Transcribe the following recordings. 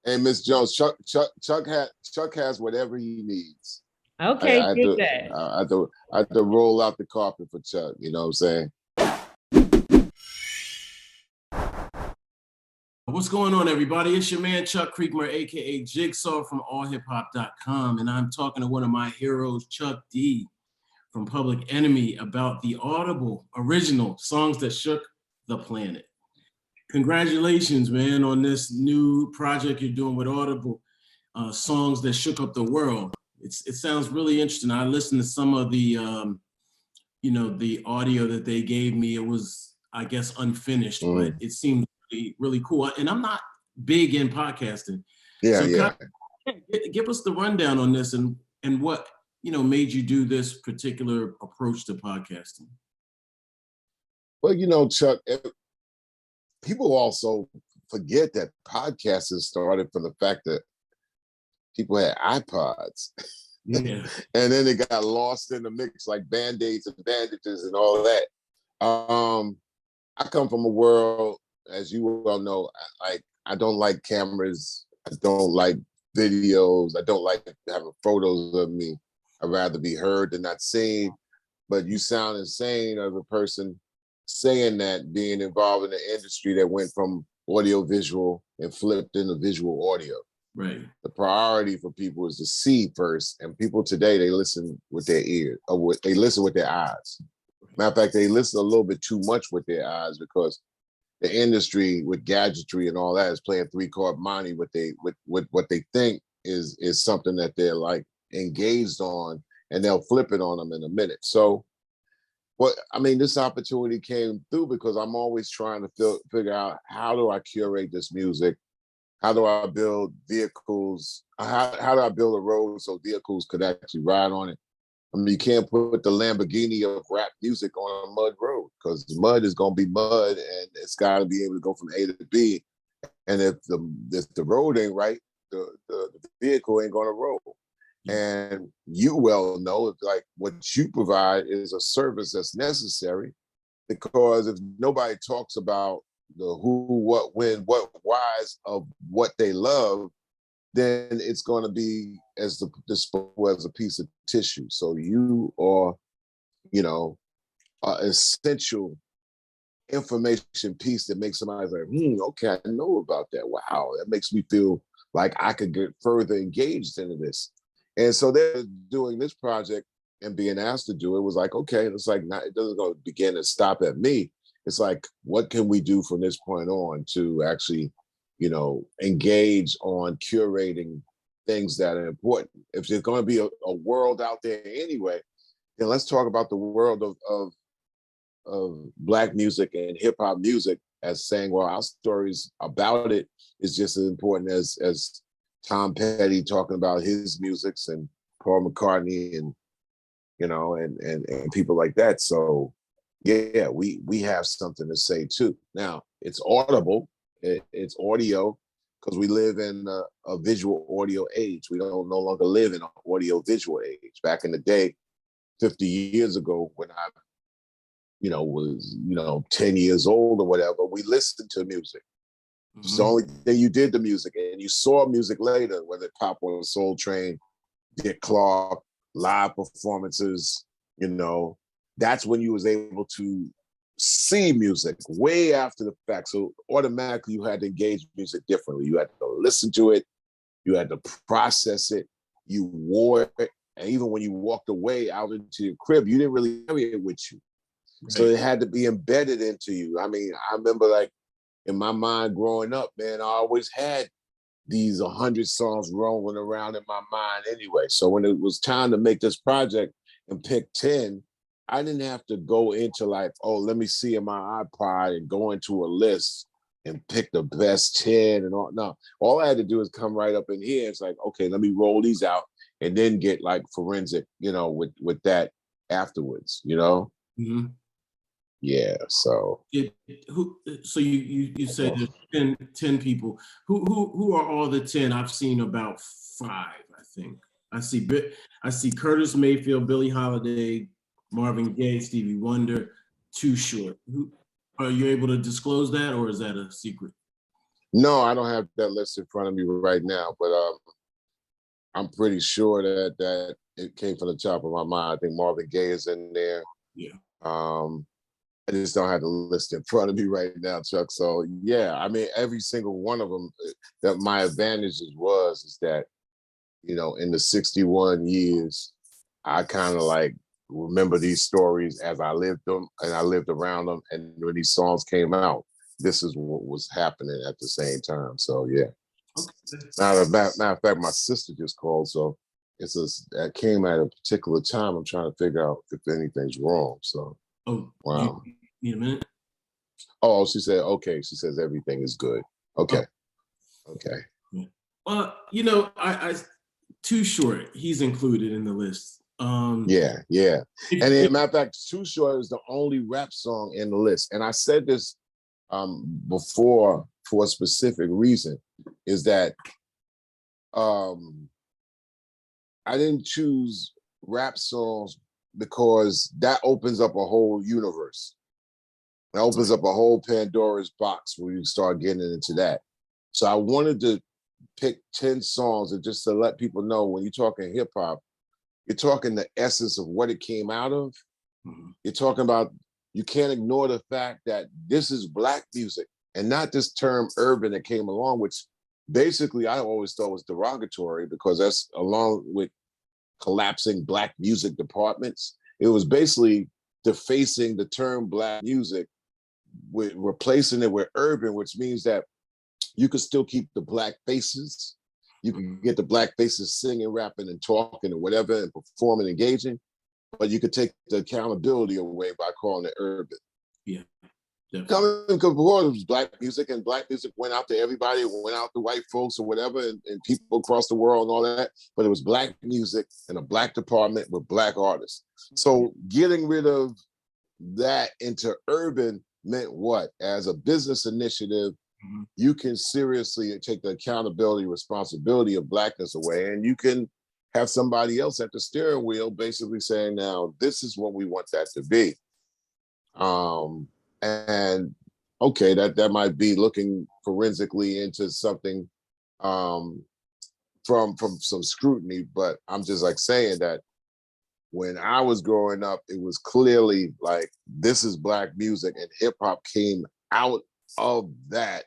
Hey, Miss Jones, Chuck has whatever he needs. Okay, I dig that. I had to roll out the carpet for Chuck. You know what I'm saying? What's going on, everybody? It's your man, Chuck Creekmer, aka Jigsaw from allhiphop.com, and I'm talking to one of my heroes, Chuck D from Public Enemy, about the Audible original Songs That Shook the Planet. Congratulations, man, on this new project you're doing with Audible, Songs That Shook Up the World. It sounds really interesting. I listened to some of the, the audio that they gave me. It was, I guess, unfinished, but it seemed really cool. And I'm not big in podcasting. Yeah, so yeah. Give us the rundown on this and what, made you do this particular approach to podcasting. Well, Chuck, people also forget that podcasting started from the fact that people had iPods. Yeah. And then it got lost in the mix like Band-Aids and bandages and all of that. I come from a world, as you well know, I don't like cameras. I don't like videos. I don't like having photos of me. I'd rather be heard than not seen. But you sound insane as a person saying that, being involved in the industry that went from audio visual and flipped into visual audio. Right. The priority for people is to see first, and people today, they listen with their ears, or they listen with their eyes. Matter of fact, they listen a little bit too much with their eyes because the industry with gadgetry and all that is playing three-card money with what they think is something that they're like engaged on, and they'll flip it on them in a minute. So, this opportunity came through because I'm always trying to figure out, how do I curate this music? How do I build vehicles? How do I build a road so vehicles could actually ride on it? You can't put the Lamborghini of rap music on a mud road because mud is going to be mud, and it's got to be able to go from A to B. And if the road ain't right, the vehicle ain't going to roll. And you well know, like, what you provide is a service that's necessary, because if nobody talks about the who, what, when, what, whys of what they love, then it's going to be as disposable as a piece of tissue. So you are, an essential information piece that makes somebody like, okay, I know about that. Wow, that makes me feel like I could get further engaged into this. And so they're doing this project and being asked to do it was like, okay, it's like, it doesn't go begin and stop at me. It's like, what can we do from this point on to actually, engage on curating things that are important? If there's going to be a world out there anyway, then let's talk about the world of Black music and hip hop music, as saying, well, our stories about it is just as important as Tom Petty talking about his musics, and Paul McCartney, and and people like that. So yeah, we have something to say too. Now, it's audible, it's audio, because we live in a visual audio age. We don't no longer live in an audio visual age. Back in the day, 50 years ago, when I was 10 years old or whatever, we listened to music. Mm-hmm. It's the only thing you did to music, and you saw music later, whether it Pop on Soul Train, Dick Clark, live performances. That's when you was able to see music way after the fact. So automatically you had to engage music differently. You had to listen to it. You had to process it. You wore it. And even when you walked away out into your crib, you didn't really carry it with you. Right. So it had to be embedded into you. I remember, like, in my mind growing up, man, I always had these 100 songs rolling around in my mind anyway. So when it was time to make this project and pick 10, I didn't have to go into like, oh, let me see in my iPod and go into a list and pick the best 10 and all. No, all I had to do is come right up in here. It's like, okay, let me roll these out and then get like forensic, with that afterwards, Mm-hmm. Yeah, so. So you said there's 10 people. Who are all the 10? I've seen about 5, I think. I see Curtis Mayfield, Billie Holiday, Marvin Gaye, Stevie Wonder, Too Short. Are you able to disclose that, or is that a secret? No, I don't have that list in front of me right now, but I'm pretty sure that it came from the top of my mind. I think Marvin Gaye is in there. Yeah. Um, I just don't have the list in front of me right now, Chuck. So yeah, I mean, every single one of them. That my advantages is that, you know, in the 61 years, I kind of like remember these stories as I lived them and I lived around them. And when these songs came out, this is what was happening at the same time. So yeah. Okay. Matter of fact, my sister just called, so that came at a particular time. I'm trying to figure out if anything's wrong. So Oh, you wow. need a minute? Oh, she said okay. She says everything is good. Okay. Oh. Okay. You know, I Too Short, he's included in the list. Yeah, yeah. And as If a matter of fact, Too Short is the only rap song in the list. And I said this before for a specific reason, is that um I didn't choose rap songs because that opens up a whole universe. It opens up a whole Pandora's box when you start getting into that. So I wanted to pick 10 songs and just to let people know when you're talking hip hop, you're talking the essence of what it came out of. Mhm. You're talking about, you can't ignore the fact that this is Black music and not this term urban that came along, which basically I always thought was derogatory because that's along with collapsing Black music departments. It was basically defacing the term Black music with replacing it with urban, which means that you can still keep the Black faces. You can get the Black faces singing, rapping, and talking, and whatever, and performing, engaging. But you could take the accountability away by calling it urban. Yeah, definitely. Coming because before it was Black music, and Black music went out to everybody, it went out to white folks or whatever, and people across the world and all that. But it was Black music in a Black department with Black artists. So getting rid of that into urban meant what? As a business initiative, you can seriously take the accountability, responsibility of Blackness away, and you can have somebody else at the steering wheel basically saying, now, this is what we want that to be. And okay, that might be looking forensically into something um, from some scrutiny, but I'm just like saying that when I was growing up, it was clearly like this is Black music, and hip hop came out of that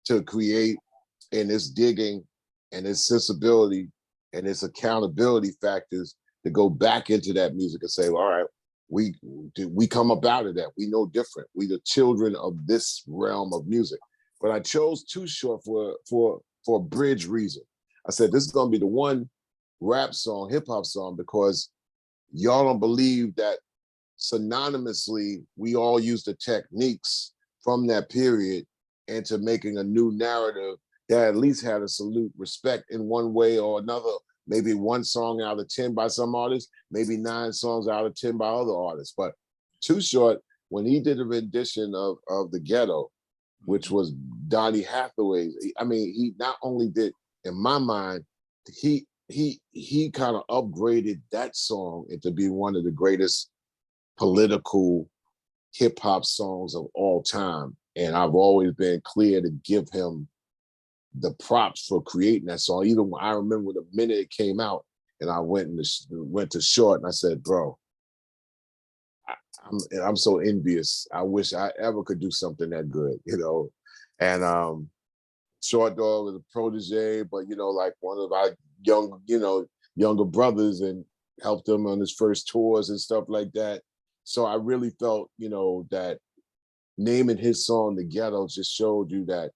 to create in its digging and its sensibility and its accountability factors to go back into that music and say, well, all right, we come up out of that. We know different. We the children of this realm of music. But I chose Too Short for a bridge reason. I said this is gonna be the one rap song, hip hop song, because y'all don't believe that synonymously we all use the techniques from that period into making a new narrative that at least had a salute respect in one way or another. Maybe one song out of 10 by some artists, maybe 9 songs out of 10 by other artists. But Too Short, when he did a rendition of The Ghetto, which was Donny Hathaway's, I mean, he not only did, in my mind, he kind of upgraded that song into being one of the greatest political hip hop songs of all time. And I've always been clear to give him the props for creating that song. Even when I remember the minute it came out, and I went to Short, and I said, "Bro, I'm so envious. I wish I ever could do something that good, you know." And Short Dog was a protege, but you know, like one of our younger brothers, and helped him on his first tours and stuff like that. So I really felt, you know, that naming his song "The Ghetto" just showed you that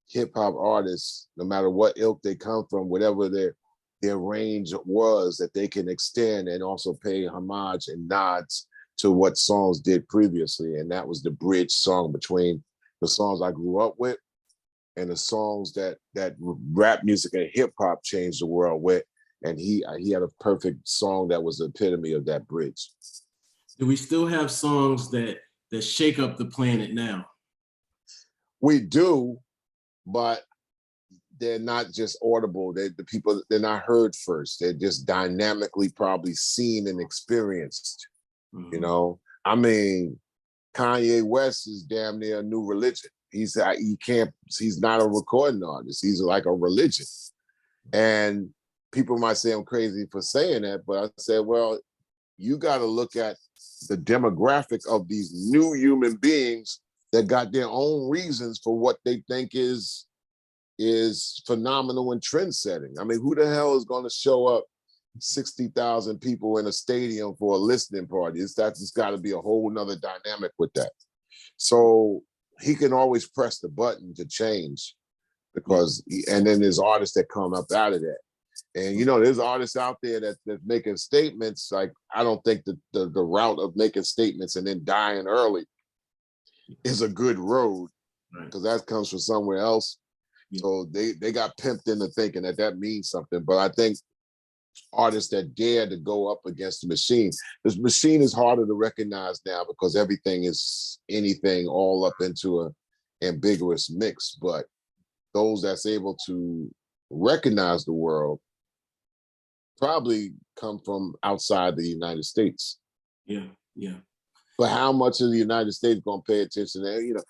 hip hop artists, no matter what ilk they come from, whatever their range was, that they can extend and also pay homage and nods to what songs did previously. And that was the bridge song between the songs I grew up with and the songs that rap music and hip hop changed the world with. And he had a perfect song that was the epitome of that bridge. Do we still have songs that shake up the planet now? We do, but they're not just audible. They're not heard first. They're just dynamically probably seen and experienced. You know, I mean, Kanye West is damn near a new religion. he can't. He's not a recording artist. He's like a religion. And people might say I'm crazy for saying that, but I said, well, you got to look at the demographic of these new human beings that got their own reasons for what they think is phenomenal and trend setting. I mean, who the hell is going to show up 60,000 people in a stadium for a listening party? That's got to be a whole nother dynamic with that. So he can always press the button to change, because and then there's artists that come up out of that. And there's artists out there that's making statements. Like, I don't think that the route of making statements and then dying early is a good road, because that comes from somewhere else. So they got pimped into thinking that means something. But I think artists that dare to go up against the machine, this machine is harder to recognize now because everything is anything all up into a ambiguous mix. But those that's able to recognize the world probably come from outside the United States. Yeah. But how much of the United States going to pay attention to?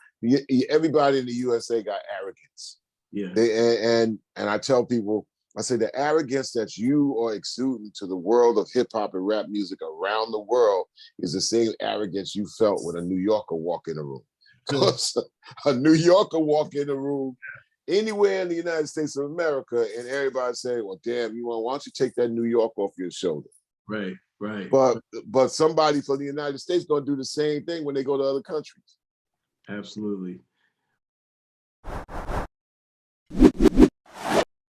Everybody in the USA got arrogance. Yeah. And I tell people, I say the arrogance that you are exuding to the world of hip hop and rap music around the world is the same arrogance you felt when a New Yorker walked in the room. Because a New Yorker walk in the room anywhere in the United States of America, and everybody say, well, damn, why don't you take that New York off your shoulder? Right. But somebody from the United States gonna do the same thing when they go to other countries. Absolutely.